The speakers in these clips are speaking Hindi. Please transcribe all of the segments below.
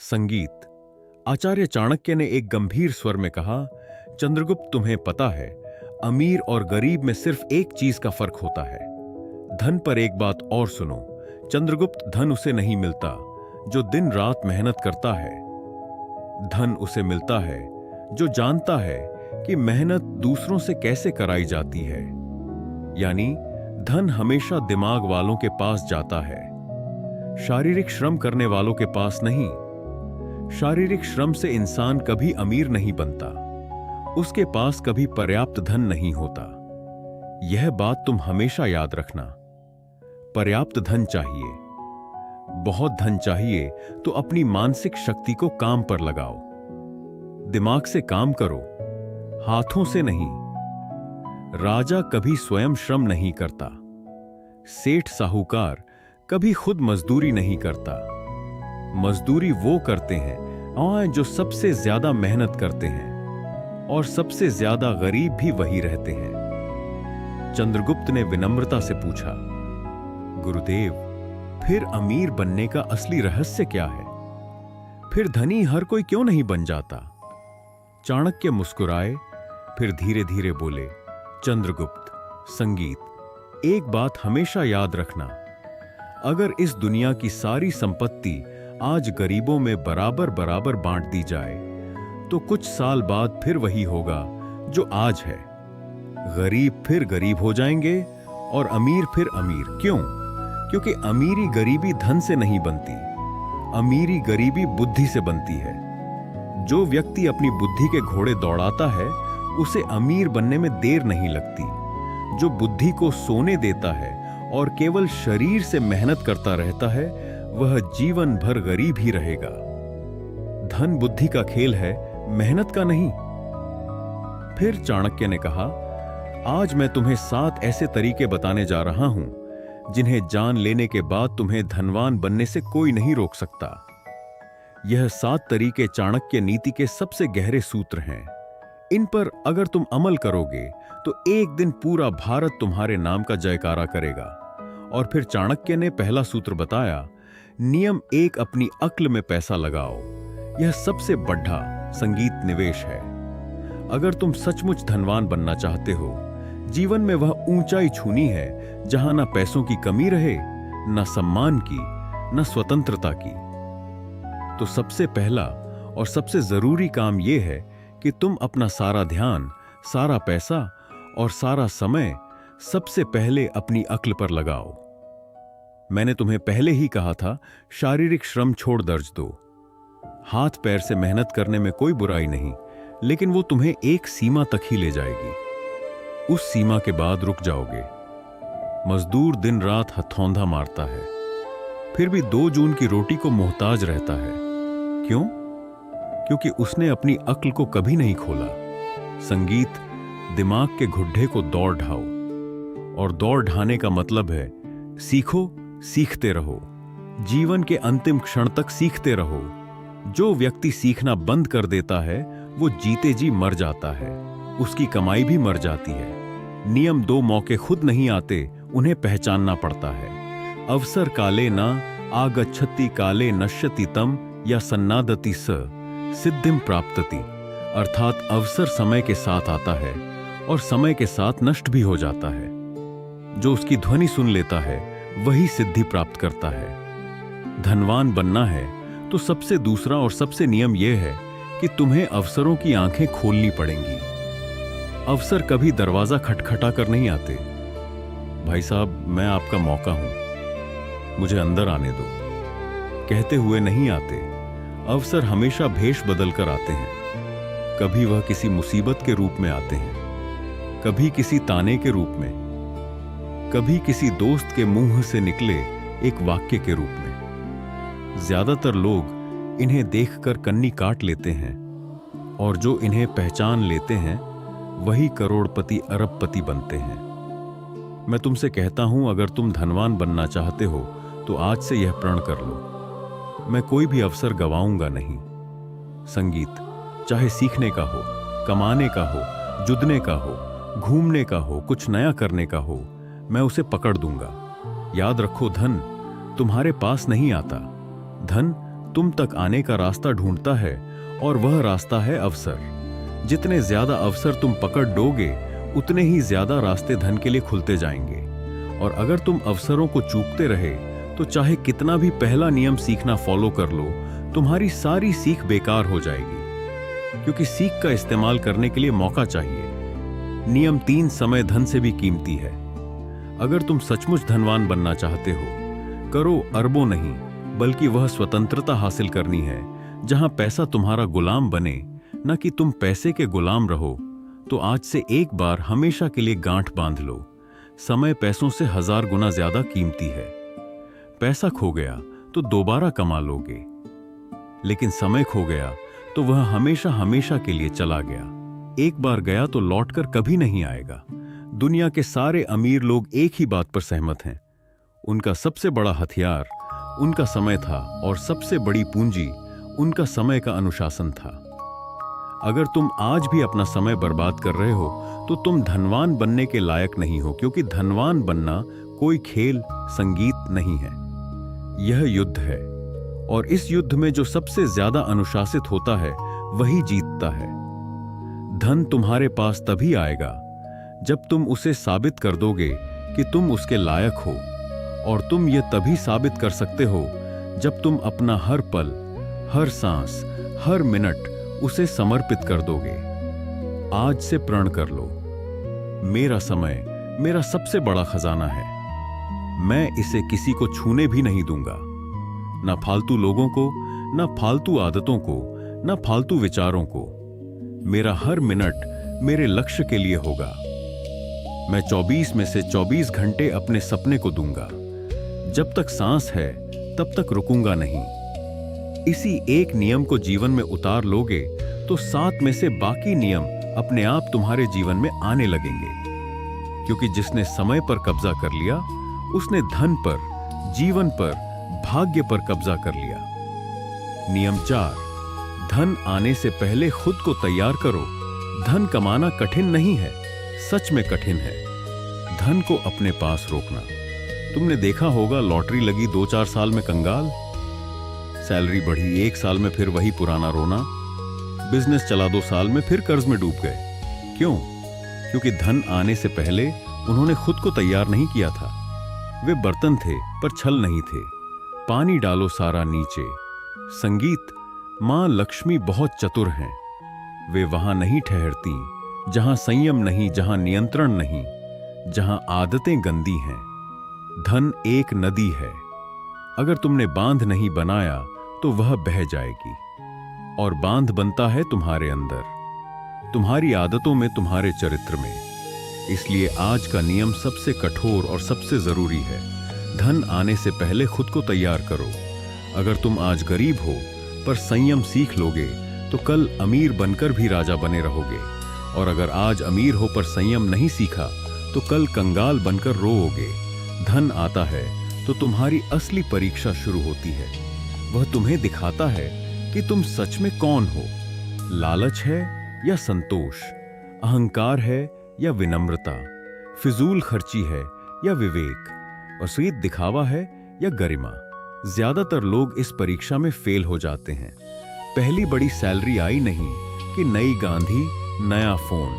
संगीत। आचार्य चाणक्य ने एक गंभीर स्वर में कहा, चंद्रगुप्त, तुम्हें पता है, अमीर और गरीब में सिर्फ एक चीज का फर्क होता है, धन। पर एक बात और सुनो चंद्रगुप्त, धन उसे नहीं मिलता जो दिन रात मेहनत करता है। धन उसे मिलता है जो जानता है कि मेहनत दूसरों से कैसे कराई जाती है। यानी धन हमेशा दिमाग वालों के पास जाता है, शारीरिक श्रम करने वालों के पास नहीं। शारीरिक श्रम से इंसान कभी अमीर नहीं बनता, उसके पास कभी पर्याप्त धन नहीं होता। यह बात तुम हमेशा याद रखना। पर्याप्त धन चाहिए, बहुत धन चाहिए तो अपनी मानसिक शक्ति को काम पर लगाओ। दिमाग से काम करो, हाथों से नहीं। राजा कभी स्वयं श्रम नहीं करता, सेठ साहूकार कभी खुद मजदूरी नहीं करता। मजदूरी वो करते हैं जो सबसे ज्यादा मेहनत करते हैं, और सबसे ज्यादा गरीब भी वही रहते हैं। चंद्रगुप्त ने विनम्रता से पूछा, गुरुदेव, फिर अमीर बनने का असली रहस्य क्या है? फिर धनी हर कोई क्यों नहीं बन जाता? चाणक्य मुस्कुराए, फिर धीरे धीरे बोले, चंद्रगुप्त, संगीत, एक बात हमेशा याद रखना, अगर इस दुनिया की सारी संपत्ति आज गरीबों में बराबर बराबर बांट दी जाए तो कुछ साल बाद फिर वही होगा जो आज है। गरीब फिर गरीब हो जाएंगे और अमीर फिर अमीर। क्यों? क्योंकि अमीरी गरीबी धन से नहीं बनती, अमीरी गरीबी बुद्धि से बनती है। जो व्यक्ति अपनी बुद्धि के घोड़े दौड़ाता है उसे अमीर बनने में देर नहीं लगती। जो बुद्धि को सोने देता है और केवल शरीर से मेहनत करता रहता है वह जीवन भर गरीब ही रहेगा। धन बुद्धि का खेल है, मेहनत का नहीं। फिर चाणक्य ने कहा, आज मैं तुम्हें 7 ऐसे तरीके बताने जा रहा हूं जिन्हें जान लेने के बाद तुम्हें धनवान बनने से कोई नहीं रोक सकता। यह 7 तरीके चाणक्य नीति के सबसे गहरे सूत्र हैं। इन पर अगर तुम अमल करोगे तो एक दिन पूरा भारत तुम्हारे नाम का जयकारा करेगा। और फिर चाणक्य ने पहला सूत्र बताया, नियम 1, अपनी अक्ल में पैसा लगाओ। यह सबसे बड़ा संगीत निवेश है। अगर तुम सचमुच धनवान बनना चाहते हो, जीवन में वह ऊंचाई छूनी है जहां ना पैसों की कमी रहे, ना सम्मान की, ना स्वतंत्रता की, तो सबसे पहला और सबसे जरूरी काम यह है कि तुम अपना सारा ध्यान, सारा पैसा और सारा समय सबसे पहले अपनी अक्ल पर लगाओ। मैंने तुम्हें पहले ही कहा था, शारीरिक श्रम छोड़ दर्ज दो। हाथ पैर से मेहनत करने में कोई बुराई नहीं, लेकिन वो तुम्हें एक सीमा तक ही ले जाएगी। उस सीमा के बाद रुक जाओगे। मजदूर दिन रात हथौंधा मारता है, फिर भी 2 जून की रोटी को मोहताज रहता है। क्यों? क्योंकि उसने अपनी अक्ल को कभी नहीं खोला। संगीत, दिमाग के घुड्डे को दौड़ ढाओ, और दौड़ ढाने का मतलब है सीखो, सीखते रहो, जीवन के अंतिम क्षण तक सीखते रहो। जो व्यक्ति सीखना बंद कर देता है वो जीते जी मर जाता है, उसकी कमाई भी मर जाती है। नियम 2, मौके खुद नहीं आते, उन्हें पहचानना पड़ता है। अवसर काले न आगच्छति काले नश्यति तम या सन्नादति स सिद्धिम प्राप्तति। अर्थात अवसर समय के साथ आता है और समय के साथ नष्ट भी हो जाता है। जो उसकी ध्वनि सुन लेता है वही सिद्धि प्राप्त करता है। धनवान बनना है तो सबसे दूसरा और सबसे नियम यह है कि तुम्हें अवसरों की आंखें खोलनी पड़ेंगी। अवसर कभी दरवाजा खटखटा कर नहीं आते। भाई साहब, मैं आपका मौका हूं, मुझे अंदर आने दो, कहते हुए नहीं आते। अवसर हमेशा भेष बदल कर आते हैं। कभी वह किसी मुसीबत के रूप में आते हैं, कभी किसी ताने के रूप में, कभी किसी दोस्त के मुंह से निकले एक वाक्य के रूप में। ज्यादातर लोग इन्हें देखकर कन्नी काट लेते हैं, और जो इन्हें पहचान लेते हैं वही करोड़पति अरबपति बनते हैं। मैं तुमसे कहता हूं, अगर तुम धनवान बनना चाहते हो तो आज से यह प्रण कर लो, मैं कोई भी अवसर गवाऊंगा नहीं। संगीत, चाहे सीखने का हो, कमाने का हो, जुदने का हो, घूमने का हो, कुछ नया करने का हो, मैं उसे पकड़ दूंगा। याद रखो, धन तुम्हारे पास नहीं आता, धन तुम तक आने का रास्ता ढूंढता है और वह रास्ता है अवसर। जितने ज्यादा अवसर तुम पकड़ डोगे उतने ही ज्यादा रास्ते धन के लिए खुलते जाएंगे। और अगर तुम अवसरों को चूकते रहे तो चाहे कितना भी पहला नियम सीखना फॉलो कर लो, तुम्हारी सारी सीख बेकार हो जाएगी, क्योंकि सीख का इस्तेमाल करने के लिए मौका चाहिए। नियम 3 समय धन से भी कीमती है। अगर तुम सचमुच धनवान बनना चाहते हो, करो अरबों नहीं, बल्कि वह स्वतंत्रता हासिल करनी है जहां पैसा तुम्हारा गुलाम बने, न कि तुम पैसे के गुलाम रहो। तो आज से एक बार हमेशा के लिए गांठ बांध लो, समय पैसों से 1000 गुना ज्यादा कीमती है। पैसा खो गया तो दोबारा कमा लोगे, लेकिन समय खो गया तो वह हमेशा हमेशा के लिए चला गया। एक बार गया तो लौटकर कभी नहीं आएगा। दुनिया के सारे अमीर लोग एक ही बात पर सहमत हैं, उनका सबसे बड़ा हथियार उनका समय था और सबसे बड़ी पूंजी उनका समय का अनुशासन था। अगर तुम आज भी अपना समय बर्बाद कर रहे हो तो तुम धनवान बनने के लायक नहीं हो, क्योंकि धनवान बनना कोई खेल संगीत नहीं है, यह युद्ध है। और इस युद्ध में जो सबसे ज्यादा अनुशासित होता है वही जीतता है। धन तुम्हारे पास तभी आएगा जब तुम उसे साबित कर दोगे कि तुम उसके लायक हो, और तुम यह तभी साबित कर सकते हो जब तुम अपना हर पल, हर सांस, हर मिनट उसे समर्पित कर दोगे। आज से प्रण कर लो, मेरा समय मेरा सबसे बड़ा खजाना है, मैं इसे किसी को छूने भी नहीं दूंगा, ना फालतू लोगों को, ना फालतू आदतों को, ना फालतू विचारों को। मेरा हर मिनट मेरे लक्ष्य के लिए होगा। मैं 24 में से 24 घंटे अपने सपने को दूंगा। जब तक सांस है तब तक रुकूंगा नहीं। इसी एक नियम को जीवन में उतार लोगे तो 7 में से बाकी नियम अपने आप तुम्हारे जीवन में आने लगेंगे, क्योंकि जिसने समय पर कब्जा कर लिया उसने धन पर, जीवन पर, भाग्य पर कब्जा कर लिया। नियम 4, धन आने से पहले खुद को तैयार करो। धन कमाना कठिन नहीं है, सच में कठिन है धन को अपने पास रोकना। तुमने देखा होगा, लॉटरी लगी 2-4 साल में कंगाल, सैलरी बढ़ी 1 साल में फिर वही पुराना रोना, बिजनेस चला 2 साल में फिर कर्ज में डूब गए। क्यों? क्योंकि धन आने से पहले उन्होंने खुद को तैयार नहीं किया था। वे बर्तन थे पर छल नहीं थे। पानी डालो सारा नीचे। संगीत, मां लक्ष्मी बहुत चतुर हैं। वे वहां नहीं ठहरती जहां संयम नहीं, जहां नियंत्रण नहीं, जहां आदतें गंदी हैं। धन एक नदी है, अगर तुमने बांध नहीं बनाया तो वह बह जाएगी। और बांध बनता है तुम्हारे अंदर, तुम्हारी आदतों में, तुम्हारे चरित्र में। इसलिए आज का नियम सबसे कठोर और सबसे जरूरी है। धन आने से पहले खुद को तैयार करो। अगर तुम आज गरीब हो पर संयम सीख लोगे तो कल अमीर बनकर भी राजा बने रहोगे। और अगर आज अमीर हो पर संयम नहीं सीखा तो कल कंगाल बनकर रोओगे। धन आता है तो तुम्हारी असली परीक्षा शुरू होती है। वह तुम्हें दिखाता है कि तुम सच में कौन हो। लालच है या संतोष, अहंकार है या विनम्रता, फिजूल खर्ची है या विवेक, वसीयत दिखावा है या गरिमा। ज्यादातर लोग इस परीक्षा में फेल हो जाते हैं। पहली बड़ी सैलरी आई नहीं कि नई गांधी, नया फोन,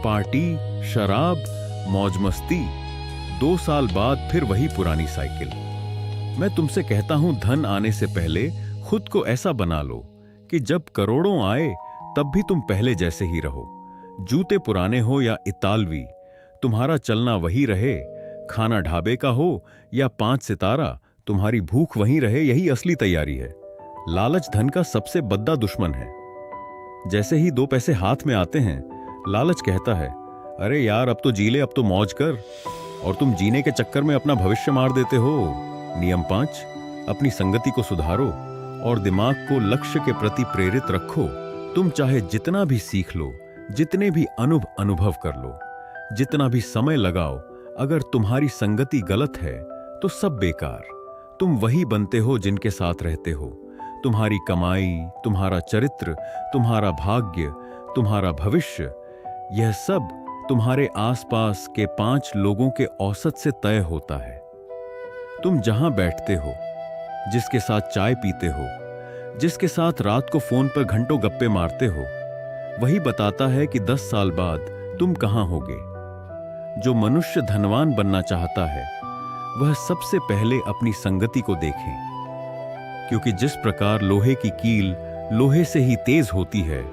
पार्टी, शराब, मौज मस्ती। 2 साल बाद फिर वही पुरानी साइकिल। मैं तुमसे कहता हूं, धन आने से पहले खुद को ऐसा बना लो कि जब करोड़ों आए तब भी तुम पहले जैसे ही रहो। जूते पुराने हो या इतालवी, तुम्हारा चलना वही रहे। खाना ढाबे का हो या 5 सितारा, तुम्हारी भूख वहीं रहे, यही असली तैयारी है। लालच धन का सबसे बद्दा दुश्मन है। जैसे ही 2 पैसे हाथ में आते हैं, लालच कहता है, अरे यार अब तो जी ले, अब तो मौज कर। और तुम जीने के चक्कर में अपना भविष्य मार देते हो। नियम 5, अपनी संगति को सुधारो और दिमाग को लक्ष्य के प्रति प्रेरित रखो। तुम चाहे जितना भी सीख लो, जितने भी अनुभव कर लो, जितना भी समय लगाओ, अगर तुम्हारी संगति गलत है तो सब बेकार। तुम वही बनते हो जिनके साथ रहते हो। तुम्हारी कमाई, तुम्हारा चरित्र, तुम्हारा भाग्य, तुम्हारा भविष्य, यह सब तुम्हारे आसपास के 5 लोगों के औसत से तय होता है। तुम जहां बैठते हो, जिसके साथ चाय पीते हो, जिसके साथ रात को फोन पर घंटों गप्पे मारते हो, वही बताता है कि 10 साल बाद तुम कहां होगे। जो मनुष्य धनवान बनना चाहता है वह सबसे पहले अपनी संगति को देखे, क्योंकि जिस प्रकार लोहे की कील लोहे से ही तेज होती है,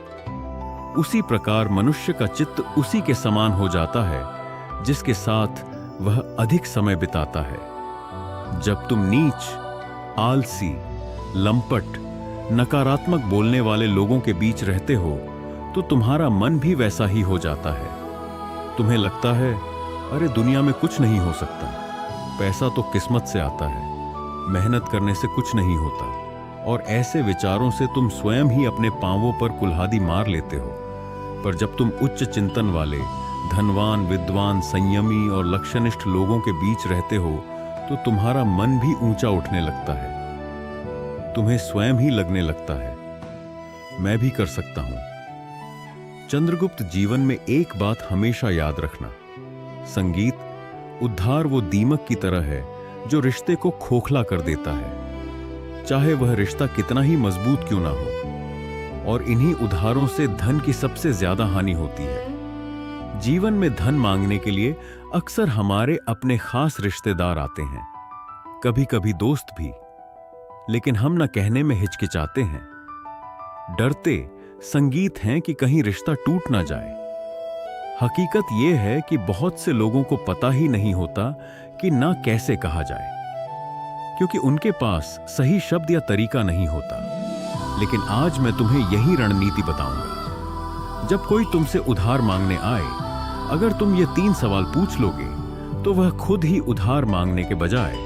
उसी प्रकार मनुष्य का चित्त उसी के समान हो जाता है जिसके साथ वह अधिक समय बिताता है। जब तुम नीच, आलसी, लंपट, नकारात्मक बोलने वाले लोगों के बीच रहते हो तो तुम्हारा मन भी वैसा ही हो जाता है। तुम्हें लगता है अरे दुनिया में कुछ नहीं हो सकता, पैसा तो किस्मत से आता है, मेहनत करने से कुछ नहीं होता, और ऐसे विचारों से तुम स्वयं ही अपने पांवों पर कुल्हाड़ी मार लेते हो। पर जब तुम उच्च चिंतन वाले, धनवान, विद्वान, संयमी और लक्ष्यनिष्ठ लोगों के बीच रहते हो तो तुम्हारा मन भी ऊंचा उठने लगता है। तुम्हें स्वयं ही लगने लगता है मैं भी कर सकता हूं। चंद्रगुप्त, जीवन में एक बात हमेशा याद रखना, संगीत उद्धार वो दीमक की तरह है जो रिश्ते को खोखला कर देता है, चाहे वह रिश्ता कितना ही मजबूत क्यों ना हो। और इन्हीं उद्धारों से धन की सबसे ज्यादा हानि होती है। जीवन में धन मांगने के लिए अक्सर हमारे अपने खास रिश्तेदार आते हैं, कभी कभी दोस्त भी, लेकिन हम न कहने में हिचकिचाते हैं, डरते संगीत हैं कि कहीं रिश्ता टूट ना जाए। हकीकत यह है कि बहुत से लोगों को पता ही नहीं होता कि ना कैसे कहा जाए, क्योंकि उनके पास सही शब्द या तरीका नहीं होता। लेकिन आज मैं तुम्हें यही रणनीति बताऊंगा। जब कोई तुमसे उधार मांगने आए, अगर तुम ये 3 सवाल पूछ लोगे तो वह खुद ही उधार मांगने के बजाय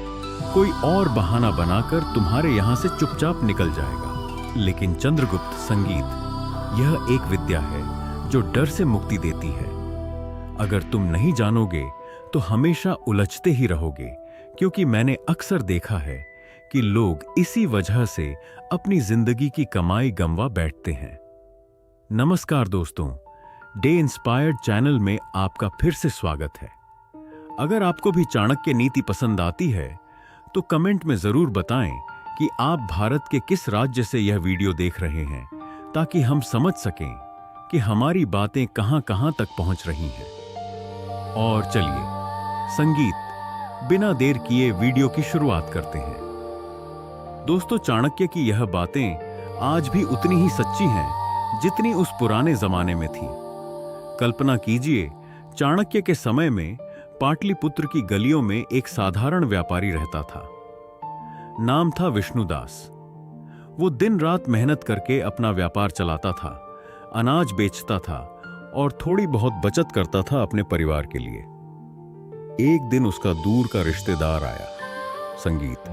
कोई और बहाना बनाकर तुम्हारे यहां से चुपचाप निकल जाएगा। लेकिन चंद्रगुप्त, संगीत यह एक विद्या है जो डर से मुक्ति देती है। अगर तुम नहीं जानोगे तो हमेशा उलझते ही रहोगे, क्योंकि मैंने अक्सर देखा है कि लोग इसी वजह से अपनी जिंदगी की कमाई गंवा बैठते हैं। नमस्कार दोस्तों, डे इंस्पायर्ड चैनल में आपका फिर से स्वागत है। अगर आपको भी चाणक्य नीति पसंद आती है तो कमेंट में जरूर बताएं कि आप भारत के किस राज्य से यह वीडियो देख रहे हैं, ताकि हम समझ सकें कि हमारी बातें कहां कहां तक पहुंच रही हैं। और चलिए संगीत, बिना देर किए वीडियो की शुरुआत करते हैं। दोस्तों, चाणक्य की यह बातें आज भी उतनी ही सच्ची हैं जितनी उस पुराने जमाने में थी। कल्पना कीजिए, चाणक्य के समय में पाटलिपुत्र की गलियों में एक साधारण व्यापारी रहता था। नाम था विष्णुदास। वो दिन रात मेहनत करके अपना व्यापार चलाता था, अनाज बेचता था और थोड़ी बहुत बचत करता था अपने परिवार के लिए। एक दिन उसका दूर का रिश्तेदार आया, संगीत।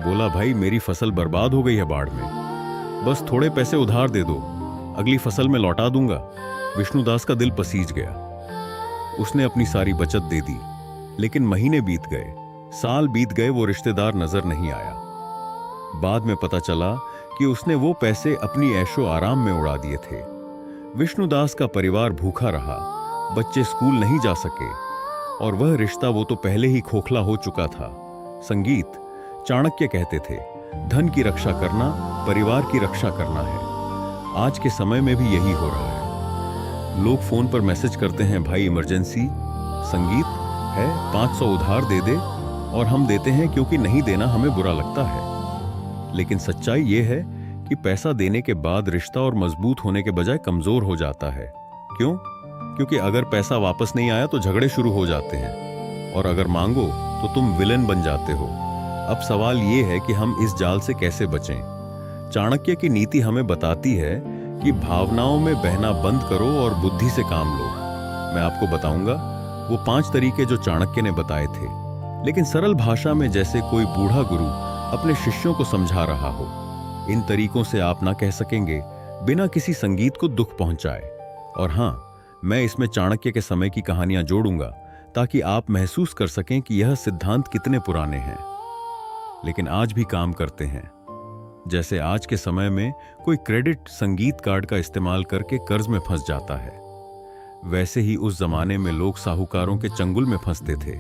बोला, भाई मेरी फसल बर्बाद हो गई है बाढ़ में, बस थोड़े पैसे उधार दे दो, अगली फसल में लौटा दूंगा। विष्णुदास का दिल पसीज गया। उसने अपनी सारी बचत दे दी, लेकिन महीने बीत गए, साल बीत गए, वो रिश्तेदार नजर नहीं आया। बाद में पता चला कि उसने वो पैसे अपनी ऐशो आराम में उड़ा दिए थे। विष्णुदास का परिवार भूखा रहा, बच्चे स्कूल नहीं जा सके, और वह रिश्ता वो तो पहले ही खोखला हो चुका था। संगीत, चाणक्य कहते थे, धन की रक्षा करना परिवार की रक्षा करना है। आज के समय में भी यही हो रहा है। लोग फोन पर मैसेज करते हैं, भाई इमरजेंसी, संगीत है 500 उधार दे दे, और हम देते हैं क्योंकि नहीं देना हमें बुरा लगता है। लेकिन सच्चाई यह है कि पैसा देने के बाद रिश्ता और मजबूत होने के बजाय कमजोर हो जाता है। क्यों? क्योंकि अगर पैसा वापस नहीं आया तो झगड़े शुरू हो जाते हैं, और अगर मांगो तो तुम विलेन बन जाते हो। अब सवाल यह है कि हम इस जाल से कैसे बचें। चाणक्य की नीति हमें बताती है कि भावनाओं में बहना बंद करो और बुद्धि से काम लो। मैं आपको बताऊंगा वो 5 तरीके जो चाणक्य ने बताए थे, लेकिन सरल भाषा में, जैसे कोई बूढ़ा गुरु अपने शिष्यों को समझा रहा हो। इन तरीकों से आप ना कह सकेंगे बिना किसी संगीत को दुख पहुंचाए। और हां, मैं इसमें चाणक्य के समय की कहानियां जोड़ूंगा ताकि आप महसूस कर सकें कि यह सिद्धांत कितने पुराने हैं, लेकिन आज भी काम करते हैं। जैसे आज के समय में कोई क्रेडिट संगीत कार्ड का इस्तेमाल करके कर्ज में फंस जाता है, वैसे ही उस जमाने में लोग साहूकारों के चंगुल में फंसते थे।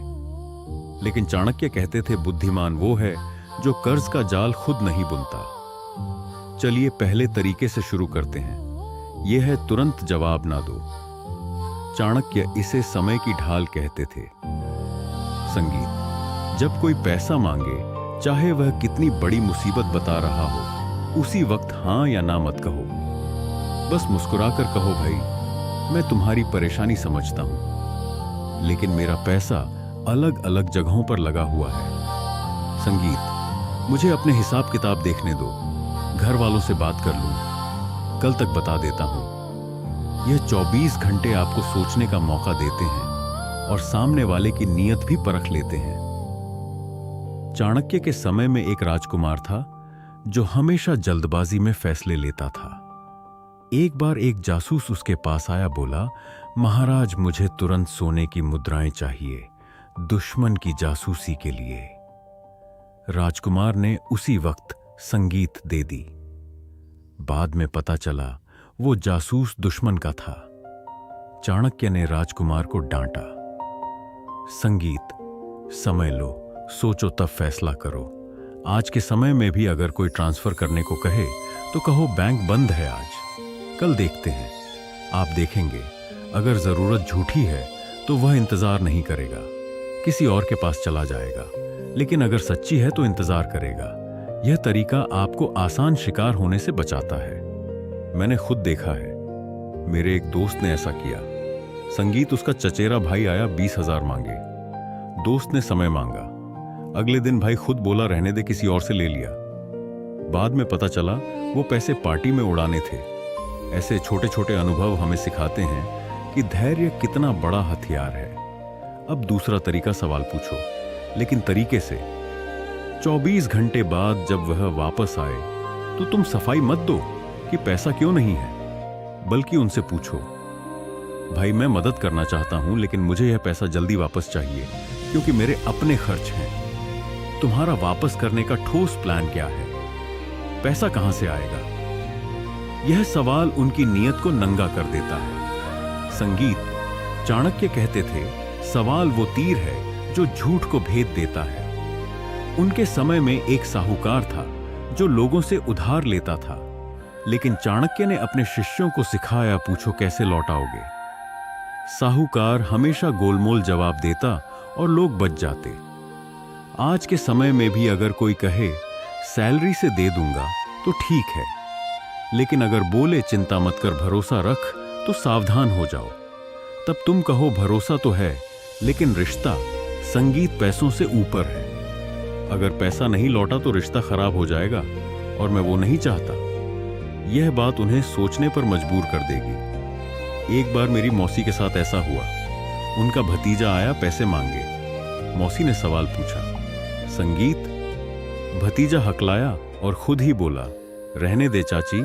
लेकिन चाणक्य कहते थे, बुद्धिमान वो है जो कर्ज का जाल खुद नहीं बुनता। चलिए पहले तरीके से शुरू करते हैं। यह है तुरंत जवाब ना दो। चाणक्य इसे समय की ढाल कहते थे। संगीत, जब कोई पैसा मांगे, चाहे वह कितनी बड़ी मुसीबत बता रहा हो, उसी वक्त हां या ना मत कहो। बस मुस्कुराकर कहो, भाई मैं तुम्हारी परेशानी समझता हूं, लेकिन मेरा पैसा अलग अलग जगहों पर लगा हुआ है। संगीत, मुझे अपने हिसाब किताब देखने दो, घर वालों से बात कर लूं, कल तक बता देता हूं। यह 24 घंटे आपको सोचने का मौका देते हैं और सामने वाले की नीयत भी परख लेते हैं। चाणक्य के समय में एक राजकुमार था जो हमेशा जल्दबाजी में फैसले लेता था। एक बार एक जासूस उसके पास आया, बोला, महाराज मुझे तुरंत सोने की मुद्राएं चाहिए, दुश्मन की जासूसी के लिए। राजकुमार ने उसी वक्त संगीत दे दी। बाद में पता चला वो जासूस दुश्मन का था। चाणक्य ने राजकुमार को डांटा। संगीत, समय लो, सोचो तब फैसला करो। आज के समय में भी अगर कोई ट्रांसफर करने को कहे तो कहो बैंक बंद है आज, कल देखते हैं। आप देखेंगे अगर जरूरत झूठी है तो वह इंतजार नहीं करेगा, किसी और के पास चला जाएगा, लेकिन अगर सच्ची है तो इंतजार करेगा। यह तरीका आपको आसान शिकार होने से बचाता है। मैंने खुद देखा है, मेरे एक दोस्त ने ऐसा किया। संगीत, उसका चचेरा भाई आया, 20,000 मांगे। दोस्त ने समय मांगा, अगले दिन भाई खुद बोला रहने दे, किसी और से ले लिया। बाद में पता चला वो पैसे पार्टी में उड़ाने थे। ऐसे छोटे छोटे अनुभव हमें सिखाते हैं कि धैर्य कितना बड़ा हथियार है। अब दूसरा तरीका, सवाल पूछो, लेकिन तरीके से। 24 घंटे बाद जब वह वापस आए तो तुम सफाई मत दो कि पैसा क्यों नहीं है, बल्कि उनसे पूछो, भाई मैं मदद करना चाहता हूं, लेकिन मुझे यह पैसा जल्दी वापस चाहिए क्योंकि मेरे अपने खर्च हैं। तुम्हारा वापस करने का ठोस प्लान क्या है? पैसा कहां से आएगा? यह सवाल उनकी नीयत को नंगा कर देता है। संगीत, चाणक्य कहते थे, सवाल वो तीर है जो झूठ को भेद देता है। उनके समय में एक साहूकार था जो लोगों से उधार लेता था, लेकिन चाणक्य ने अपने शिष्यों को सिखाया, पूछो कैसे लौटाओगे। साहूकार हमेशा गोलमोल जवाब देता और लोग बच जाते। आज के समय में भी अगर कोई कहे सैलरी से दे दूंगा तो ठीक है, लेकिन अगर बोले चिंता मत कर, भरोसा रख, तो सावधान हो जाओ। तब तुम कहो भरोसा तो है, लेकिन रिश्ता, संगीत, पैसों से ऊपर है। अगर पैसा नहीं लौटा तो रिश्ता खराब हो जाएगा और मैं वो नहीं चाहता। यह बात उन्हें सोचने पर मजबूर कर देगी। एक बार मेरी मौसी के साथ ऐसा हुआ। उनका भतीजा आया पैसे मांगे। मौसी ने सवाल पूछा। संगीत, भतीजा हकलाया और खुद ही बोला, रहने दे चाची,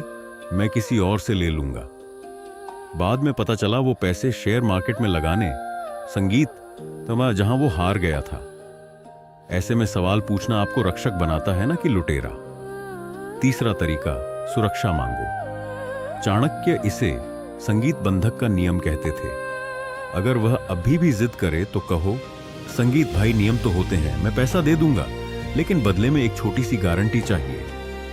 मैं किसी और से ले लूंगा। बाद में पता चला वो पैसे शेयर मार्केट में लगाने। संगीत, तो जहां वो हार गया था। ऐसे में सवाल पूछना आपको रक्षक बनाता है ना कि लुटेरा। तीसरा तरीका, सुरक्षा मांगो। चाणक्य इसे संगीत बंधक का नियम कहते थे। अगर वह अभी भी जिद करे तो कहो, संगीत भाई नियम तो होते हैं, मैं पैसा दे दूंगा, लेकिन बदले में एक छोटी सी गारंटी चाहिए,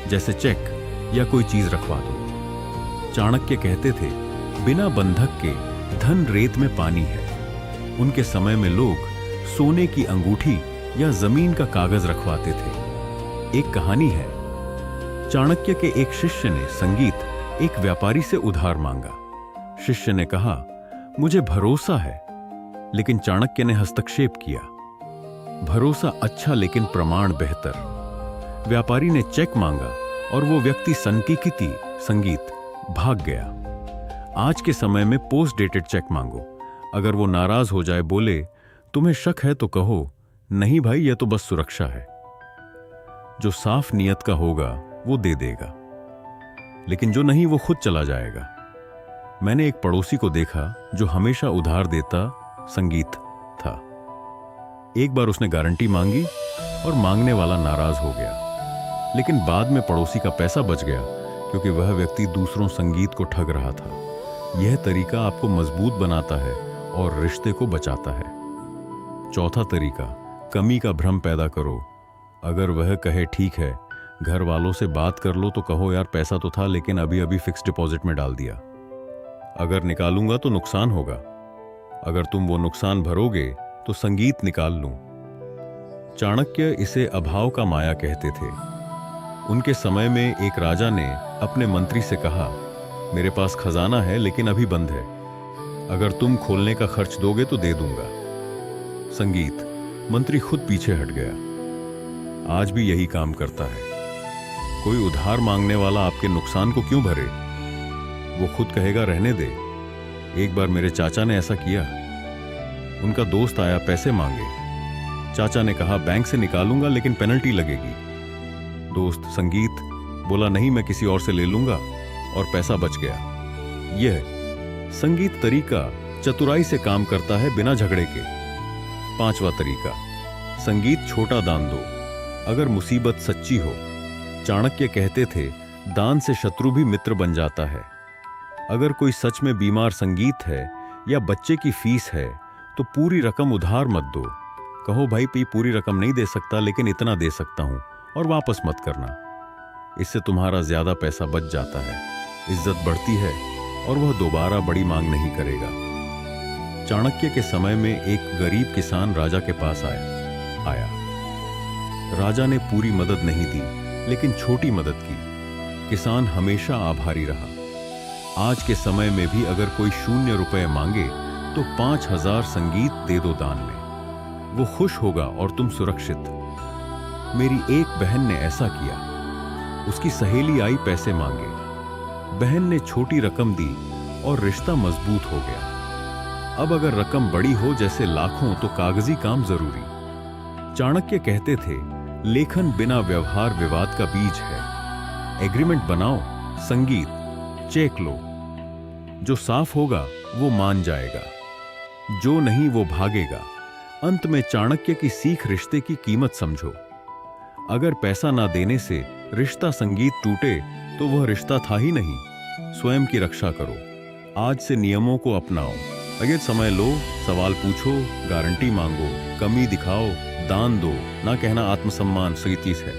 जैसे चेक या कोई चीज रखवा दो। चाणक्य कहते थे, बिना बंधक के धन रेत में पानी है। उनके समय में लोग सोने की अंगूठी या जमीन का कागज रखवाते थे। एक कहानी है, चाणक्य के एक शिष्य ने संगीत एक व्यापारी से उधार मांगा। शिष्य ने कहा, मुझे भरोसा है, लेकिन चाणक्य ने हस्तक्षेप किया, भरोसा अच्छा लेकिन प्रमाण बेहतर। व्यापारी ने चेक मांगा और वो व्यक्ति संकिकिति, संगीत, भाग गया। आज के समय में पोस्ट डेटेड चेक मांगो। अगर वो नाराज हो जाए, बोले तुम्हें शक है, तो कहो नहीं भाई, यह तो बस सुरक्षा है। जो साफ नियत का होगा वो दे देगा, लेकिन जो नहीं वो खुद चला जाएगा। मैंने एक पड़ोसी को देखा जो हमेशा उधार देता संगीत था। एक बार उसने गारंटी मांगी और मांगने वाला नाराज हो गया, लेकिन बाद में पड़ोसी का पैसा बच गया क्योंकि वह व्यक्ति दूसरों संगीत को ठग रहा था। यह तरीका आपको मजबूत बनाता है और रिश्ते को बचाता है। चौथा तरीका, कमी का भ्रम पैदा करो। अगर वह कहे ठीक है, घर वालों से बात कर लो तो कहो यार पैसा तो था लेकिन अभी अभी फिक्स डिपॉजिट में डाल दिया। अगर निकालूंगा तो नुकसान होगा। अगर तुम वो नुकसान भरोगे तो संगीत निकाल लूं। चाणक्य इसे अभाव का माया कहते थे। उनके समय में एक राजा ने अपने मंत्री से कहा, मेरे पास खजाना है लेकिन अभी बंद है, अगर तुम खोलने का खर्च दोगे तो दे दूंगा। संगीत। मंत्री खुद पीछे हट गया। आज भी यही काम करता है। कोई उधार मांगने वाला आपके नुकसान को क्यों भरे? वो खुद कहेगा रहने दे। एक बार मेरे चाचा ने ऐसा किया। उनका दोस्त आया पैसे मांगे। चाचा ने कहा बैंक से निकालूंगा लेकिन पेनल्टी लगेगी। दोस्त संगीत बोला नहीं, मैं किसी और से ले लूंगा, और पैसा बच गया। यह संगीत तरीका चतुराई से काम करता है बिना झगड़े के। 5वां तरीका, संगीत छोटा दान दो अगर मुसीबत सच्ची हो। चाणक्य कहते थे दान से शत्रु भी मित्र बन जाता है। अगर कोई सच में बीमार संगीत है या बच्चे की फीस है तो पूरी रकम उधार मत दो। कहो भाई पूरी रकम नहीं दे सकता लेकिन इतना दे सकता हूं, और वापस मत करना। इससे तुम्हारा ज्यादा पैसा बच जाता है, इज्जत बढ़ती है और वह दोबारा बड़ी मांग नहीं करेगा। चाणक्य के समय में एक गरीब किसान राजा के पास आया। राजा ने पूरी मदद नहीं दी लेकिन छोटी मदद की। किसान हमेशा आभारी रहा। आज के समय में भी अगर कोई 0 रुपए मांगे तो 5000 संगीत दे दो दान में। वो खुश होगा और तुम सुरक्षित। मेरी एक बहन ने ऐसा किया। उसकी सहेली आई पैसे मांगे। बहन ने छोटी रकम दी और रिश्ता मजबूत हो गया। अब अगर रकम बड़ी हो जैसे लाखों तो कागजी काम जरूरी। चाणक्य कहते थे लेखन बिना व्यवहार विवाद का बीज है। एग्रीमेंट बनाओ। संगीत चेक लो। जो साफ होगा वो मान जाएगा, जो नहीं वो भागेगा। अंत में चाणक्य की सीख रिश्ते की कीमत समझो। अगर पैसा ना देने से रिश्ता संगीत टूटे तो वह रिश्ता था ही नहीं। स्वयं की रक्षा करो। आज से नियमों को अपनाओ। अगर समय लो, सवाल पूछो, गारंटी मांगो, कमी दिखाओ, दान दो, ना कहना आत्मसम्मान स्वीकृति है।